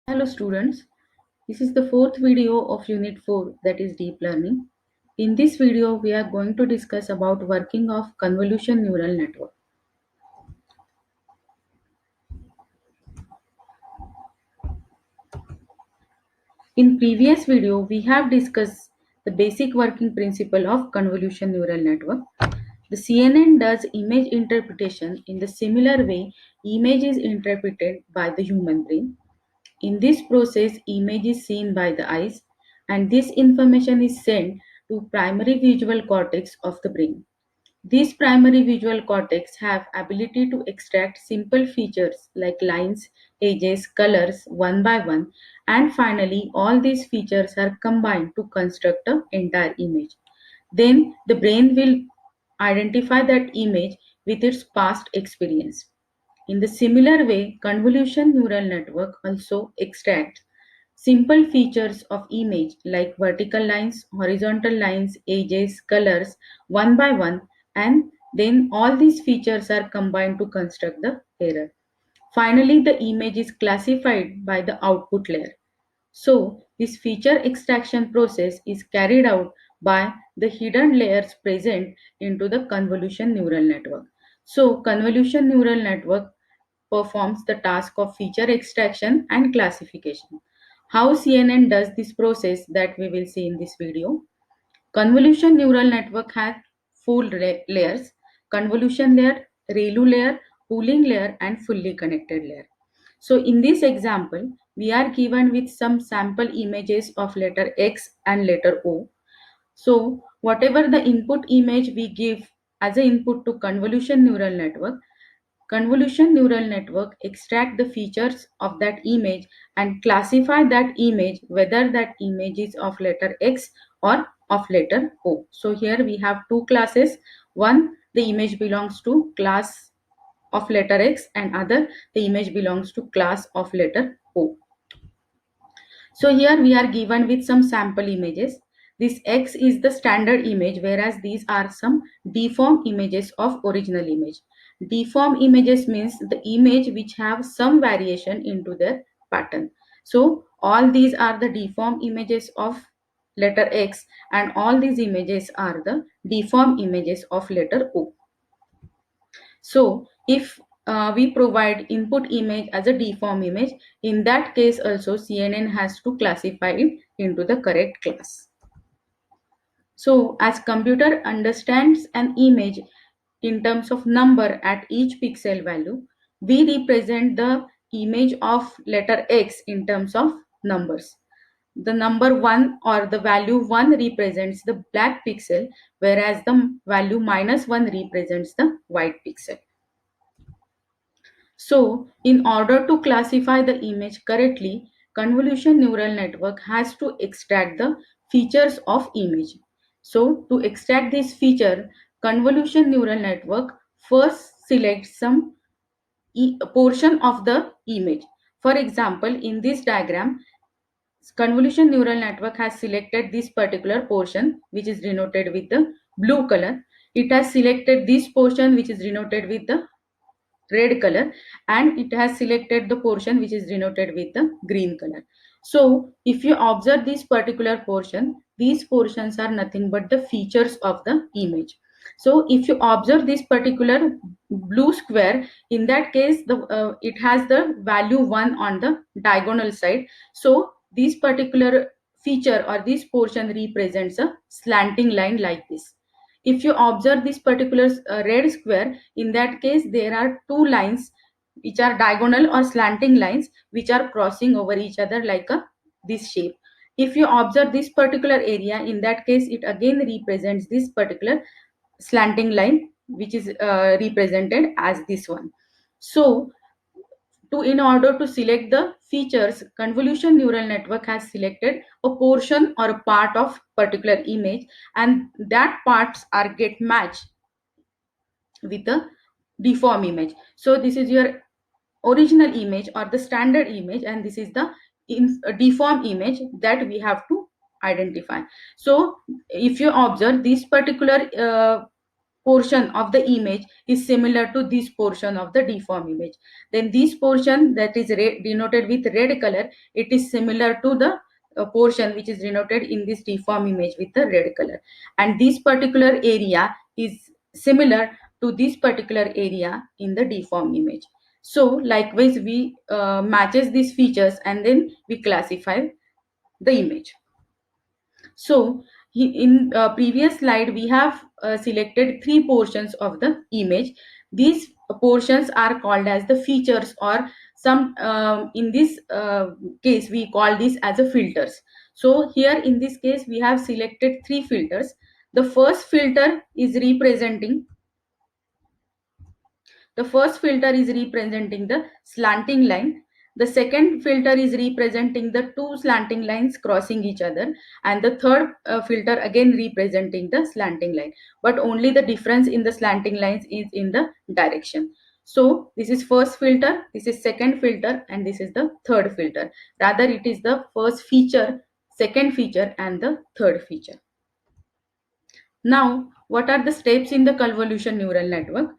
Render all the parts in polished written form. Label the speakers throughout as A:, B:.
A: Hello students, this is the fourth video of Unit 4, that is deep learning. In this video we are going to discuss about working of convolution neural network. In previous video we have discussed the basic working principle of convolution neural network. The CNN does image interpretation in the similar way image is interpreted by the human brain. In this process, image is seen by the eyes and this information is sent to primary visual cortex of the brain. These primary visual cortex have ability to extract simple features like lines, edges, colors one by one, and finally all these features are combined to construct an entire image. Then the brain will identify that image with its past experience. In the similar way, convolution neural network also extracts simple features of image like vertical lines, horizontal lines, edges, colors one by one, and then all these features are combined to construct the error. Finally, the image is classified by the output layer. So, this feature extraction process is carried out by the hidden layers present into the convolution neural network. So, convolution neural network performs the task of feature extraction and classification. How CNN does this process that we will see in this video. Convolution neural network has layers: convolution layer, ReLU layer, pooling layer, and fully connected layer. So in this example, we are given with some sample images of letter X and letter O. So whatever the input image we give as an input to convolution neural network extract the features of that image and classify that image whether that image is of letter X or of letter O. So here we have two classes. One, the image belongs to class of letter X, and other, the image belongs to class of letter O. So here we are given with some sample images. This X is the standard image, whereas these are some deformed images of original image. Deformed images means the image which have some variation into their pattern. So all these are the deformed images of letter X, and all these images are the deformed images of letter O. So if we provide input image as a deform image, in that case also CNN has to classify it into the correct class. So as computer understands an image in terms of number at each pixel value, we represent the image of letter X in terms of numbers. The number 1 or the value 1 represents the black pixel, whereas the value -1 represents the white pixel. So, in order to classify the image correctly, convolution neural network has to extract the features of image. So, to extract this feature, convolution neural network first selects some portion of the image. For example, in this diagram, convolution neural network has selected this particular portion which is denoted with the blue color. It has selected this portion which is denoted with the red color, and it has selected the portion which is denoted with the green color. So if you observe this particular portion, these portions are nothing but the features of the image. So if you observe this particular blue square, in that case it has the value 1 on the diagonal side. So this particular feature or this portion represents a slanting line like this. If you observe this particular red square, in that case there are two lines which are diagonal or slanting lines which are crossing over each other like a this shape. If you observe this particular area, in that case it again represents this particular slanting line which is represented as this one. So in order to select the features, convolution neural network has selected a portion or a part of particular image, and that parts are get matched with a deform image. So this is your original image or the standard image, and this is the deform image that we have to identify. So if you observe this particular portion of the image is similar to this portion of the deform image. Then this portion that is denoted with red color, it is similar to the portion which is denoted in this deform image with the red color. And this particular area is similar to this particular area in the deform image. So likewise we matches these features and then we classify the image. So in previous slide, we have selected three portions of the image. These portions are called as the features, or some in this case we call this as a filters. So here in this case we have selected three filters. The first filter is representing the first filter is representing the slanting line. The second filter is representing the two slanting lines crossing each other. And the third filter again representing the slanting line. But only the difference in the slanting lines is in the direction. So this is first filter, this is second filter, and this is the third filter. Rather, it is the first feature, second feature, and the third feature. Now, what are the steps in the convolution neural network?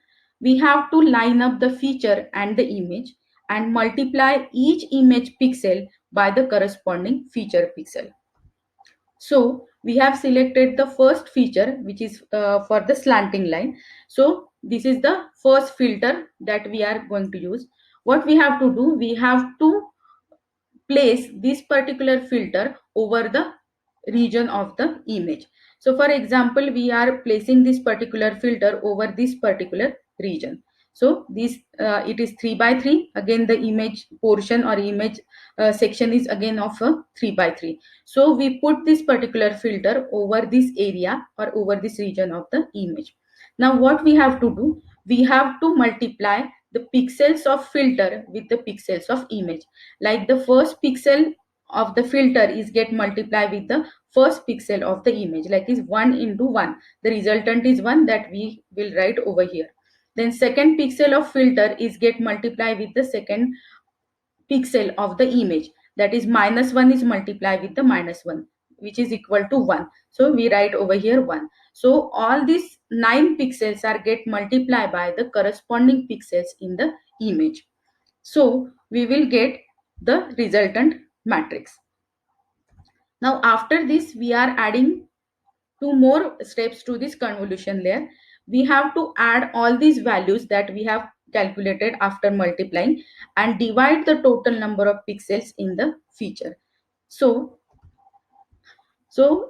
A: We have to line up the feature and the image and multiply each image pixel by the corresponding feature pixel. So we have selected the first feature, which is for the slanting line. So this is the first filter that we are going to use. What we have to do, we have to place this particular filter over the region of the image. So for example, we are placing this particular filter over this particular region. So this it is 3 by 3. Again, the image portion or image section is again of a 3 by 3. So we put this particular filter over this area or over this region of the image. Now what we have to do, we have to multiply the pixels of filter with the pixels of image. Like the first pixel of the filter is get multiplied with the first pixel of the image, like is 1 into 1. The resultant is 1, that we will write over here. Then second pixel of filter is get multiplied with the second pixel of the image, that is minus 1 is multiplied with the minus 1, which is equal to 1. So we write over here 1. So all these 9 pixels are get multiplied by the corresponding pixels in the image. So we will get the resultant matrix. Now after this, we are adding two more steps to this convolution layer. We have to add all these values that we have calculated after multiplying and divide the total number of pixels in the feature. So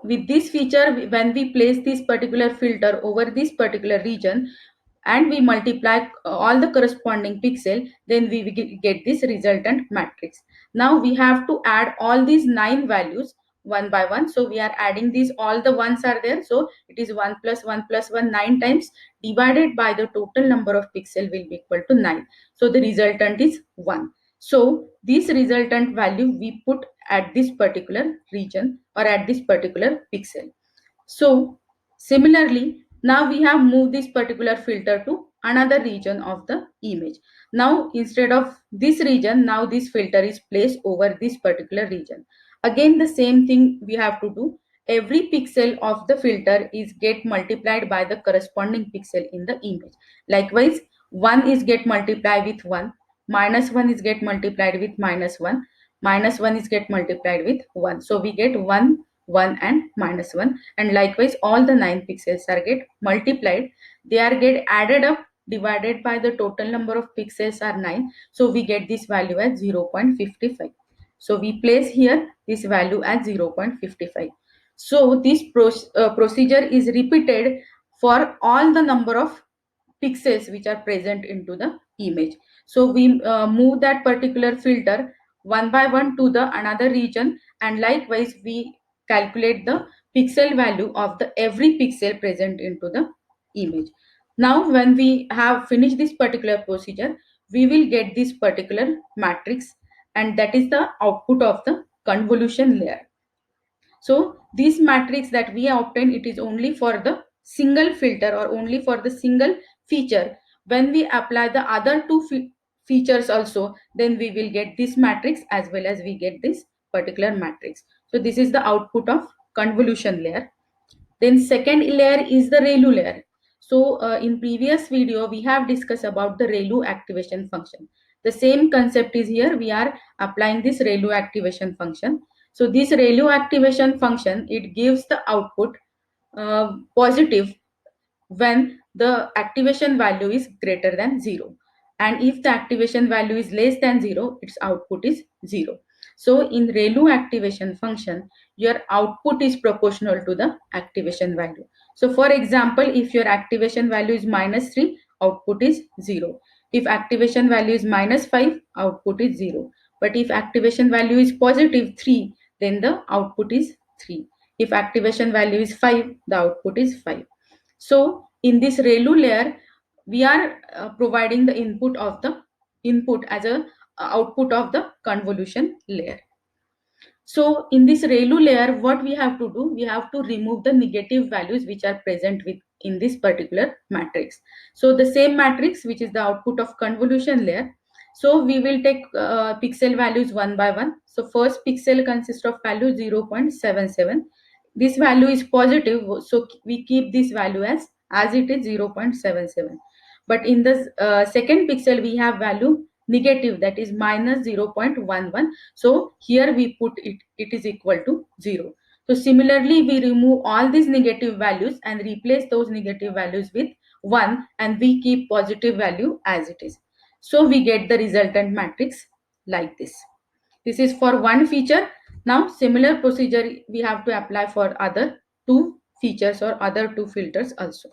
A: with this feature, when we place this particular filter over this particular region and we multiply all the corresponding pixel, then we will get this resultant matrix. Now we have to add all these 9 values one by one. So we are adding these, all the ones are there. So it is 1 plus 1 plus 1, 9 times, divided by the total number of pixel will be equal to 9. So the resultant is 1. So this resultant value we put at this particular region or at this particular pixel. So similarly, now we have moved this particular filter to another region of the image. Now instead of this region, now this filter is placed over this particular region. Again the same thing we have to do. Every pixel of the filter is get multiplied by the corresponding pixel in the image. Likewise, 1 is get multiplied with 1, minus 1 is get multiplied with minus 1, minus 1 is get multiplied with 1. So we get 1, 1 and minus 1, and likewise all the 9 pixels are get multiplied. They are get added up, divided by the total number of pixels are 9. So we get this value as 0.55. So we place here this value as 0.55. So this procedure is repeated for all the number of pixels which are present into the image. So we move that particular filter one by one to the another region, and likewise we calculate the pixel value of the every pixel present into the image. Now when we have finished this particular procedure, we will get this particular matrix, and that is the output of the convolution layer. So this matrix that we obtain, it is only for the single filter or only for the single feature. When we apply the other two features also, then we will get this matrix as well as we get this particular matrix. So this is the output of convolution layer. Then second layer is the ReLU layer. So in previous video, we have discussed about the ReLU activation function. The same concept is here. We are applying this ReLU activation function. So this ReLU activation function, it gives the output positive when the activation value is greater than 0, and if the activation value is less than 0, its output is 0. So in ReLU activation function, your output is proportional to the activation value. So for example, if your activation value is -3, output is 0. If activation value is -5, output is 0. But if activation value is +3, then the output is 3. If activation value is 5, the output is 5. So in this ReLU layer, we are providing the input as a output of the convolution layer. So in this ReLU layer, what we have to do, we have to remove the negative values which are present in this particular matrix. So the same matrix, which is the output of convolution layer. So we will take pixel values one by one. So first pixel consists of value 0.77. This value is positive, so we keep this value as it is 0.77. But in the second pixel, we have value negative, that is -0.11. So here we put it is equal to 0. So similarly, we remove all these negative values and replace those negative values with 1, and we keep positive value as it is. So we get the resultant matrix like this. This is for one feature. Now similar procedure we have to apply for other two features or other two filters also.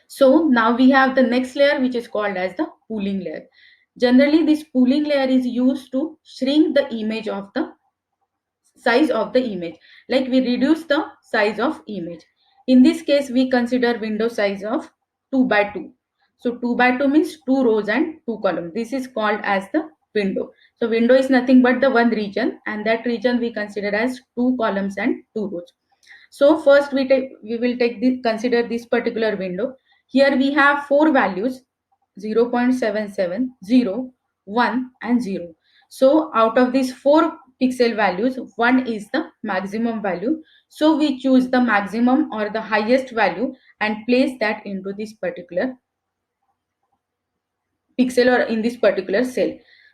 A: So now we have the next layer, which is called as the pooling layer. Generally, this pooling layer is used to shrink the image of the size of the image. Like we reduce the size of image. In this case, we consider window size of 2 by 2. So 2 by 2 means 2 rows and 2 columns. This is called as the window. So window is nothing but the one region, and that region we consider as 2 columns and 2 rows. So first we will take this, consider this particular window. Here we have four values: 0.77, 0, 1 and 0. So out of these four pixel values, one is the maximum value. So we choose the maximum or the highest value and place that into this particular pixel or in this particular cell.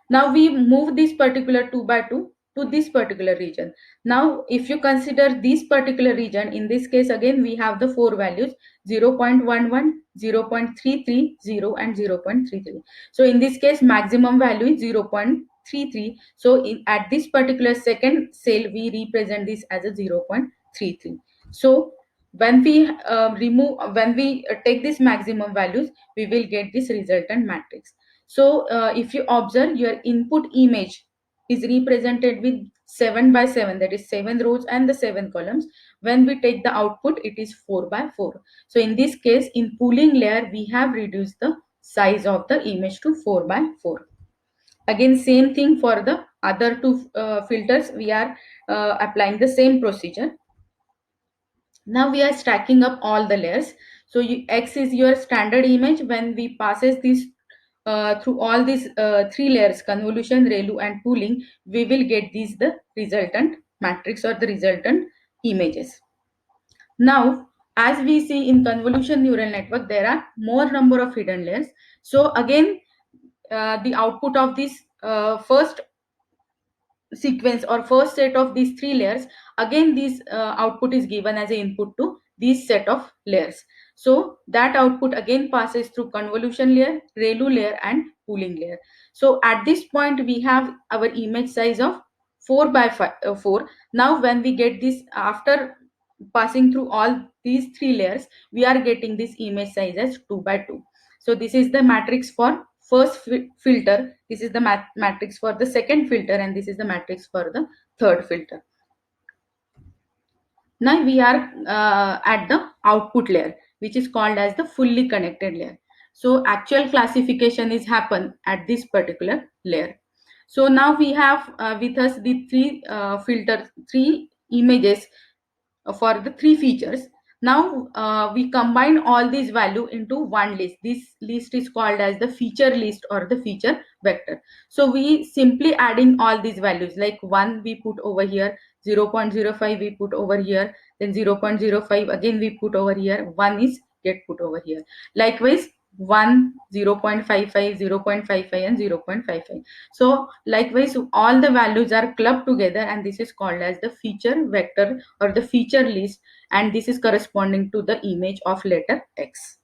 A: Now we move this particular 2 by 2 to this particular region. Now if you consider this particular region, in this case again we have the four values: 0.11, 0.33, 0 and 0.33. So in this case maximum value is 0.33. So at this particular second cell we represent this as a 0.33. So when we take this maximum values, we will get this resultant matrix. So if you observe, your input image is represented with 7 by 7, that is 7 rows and the 7 columns. When we take the output, it is 4 by 4. So in this case, in pooling layer, we have reduced the size of the image to 4 by 4. Again, same thing for the other two filters. We are applying the same procedure. Now we are stacking up all the layers. So X is your standard image. When we passes this through all these three layers, convolution, ReLU and pooling, we will get these the resultant matrix or the resultant images. Now, as we see in convolution neural network, there are more number of hidden layers. So again, the output of this first sequence or first set of these three layers, again this output is given as an input to this set of layers. So that output again passes through convolution layer, ReLU layer and pooling layer. So at this point we have our image size of 4 by 4. Now when we get this, after passing through all these three layers, we are getting this image size as 2 by 2. So this is the matrix for first filter, this is the matrix for the second filter, and this is the matrix for the third filter. Now we are at the output layer, which is called as the fully connected layer. So actual classification is happen at this particular layer. So now we have with us the three images for the three features. Now we combine all these value into one list. This list is called as the feature list or the feature vector. So we simply adding all these values, like 1 we put over here, 0.05 we put over here, then 0.05 again we put over here, 1 is get put over here. Likewise 1, 0.55, 0.55 and 0.55. So likewise all the values are clubbed together, and this is called as the feature vector or the feature list, and this is corresponding to the image of letter X.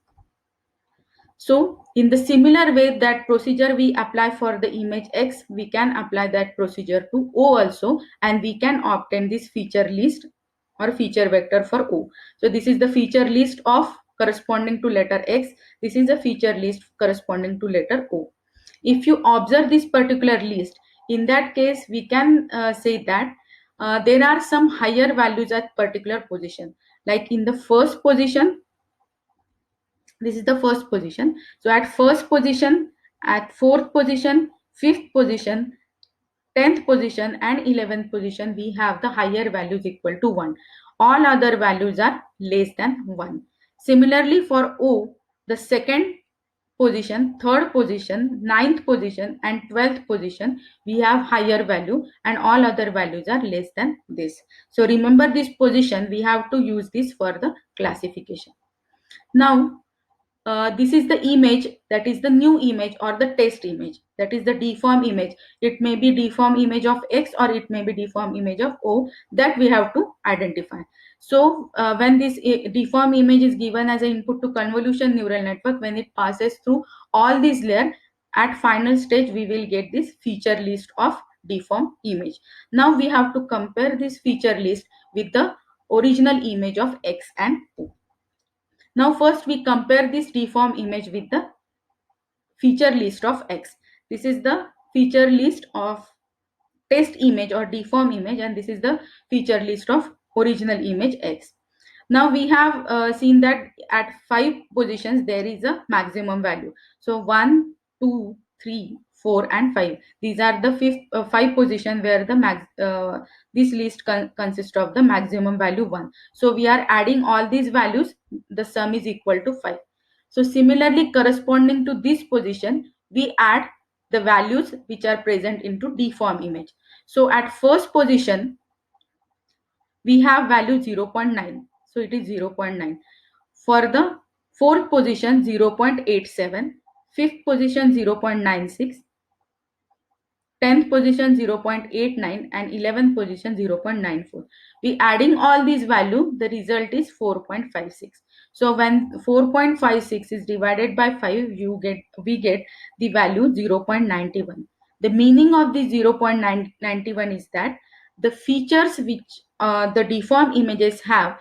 A: So in the similar way that procedure we apply for the image X, we can apply that procedure to O also, and we can obtain this feature list or feature vector for O. So this is the feature list of corresponding to letter X. This is a feature list corresponding to letter O. If you observe this particular list, in that case we can say that there are some higher values at particular position. Like in the first position, this is the first position. So at first position, at fourth position, fifth position, 10th position and 11th position, we have the higher values equal to 1. All other values are less than 1. Similarly for O, the second position, third position, ninth position and 12th position, we have higher value, and all other values are less than this. So remember this position, we have to use this for the classification. Now this is the image, that is the new image or the test image, that is the deform image. It may be deform image of X or it may be deform image of O, that we have to identify. So when this deform image is given as an input to convolution neural network, when it passes through all these layers, at final stage we will get this feature list of deform image. Now we have to compare this feature list with the original image of X and O. Now first we compare this deform image with the feature list of X. This is the feature list of test image or deform image, and this is the feature list of original image X. Now we have seen that at 5 positions there is a maximum value. So 1, 2, 3, 4 and 5. These are the 5 position where the this list consists of the maximum value 1. So we are adding all these values, the sum is equal to 5. So similarly corresponding to this position, we add the values which are present into deform image. So at first position we have value 0.9, so it is 0.9. For the fourth position 0.87, fifth position 0.96, 10th position 0.89 and 11th position 0.94. We adding all these value, the result is 4.56. So when 4.56 is divided by 5, we get the value 0.91. The meaning of the 0.91 is that the features which the deformed images have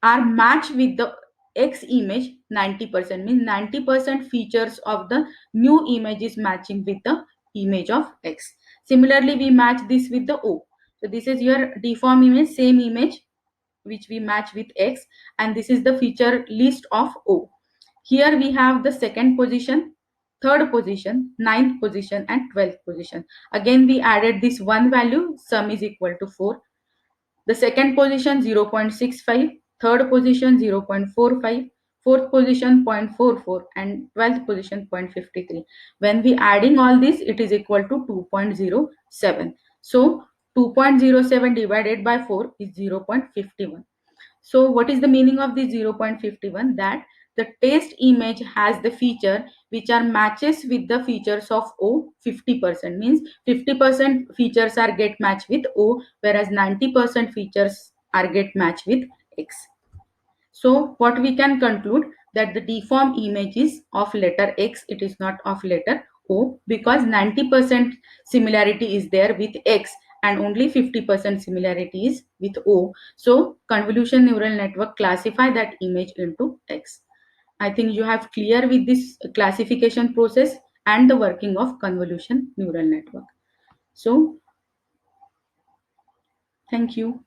A: are matched with the X image 90%, means 90% features of the new image is matching with the image of X. Similarly, we match this with the O. So this is your deform image, same image which we match with X, and this is the feature list of O. Here we have the second position, third position, ninth position and 12th position. Again we added this one value, sum is equal to 4. The second position 0.65, third position 0.45, fourth position 0.44 and 12th position 0.53. When we adding all this, it is equal to 2.07. So 2.07 divided by 4 is 0.51. So what is the meaning of the 0.51? That the test image has the feature which are matches with the features of O 50%, means 50% features are get matched with O, whereas 90% features are get matched with X. So what we can conclude, that the deform image is of letter X, it is not of letter O, because 90% similarity is there with X and only 50% similarity is with O. So convolution neural network classify that image into X. I think you have clear with this classification process and the working of convolution neural network. So thank you.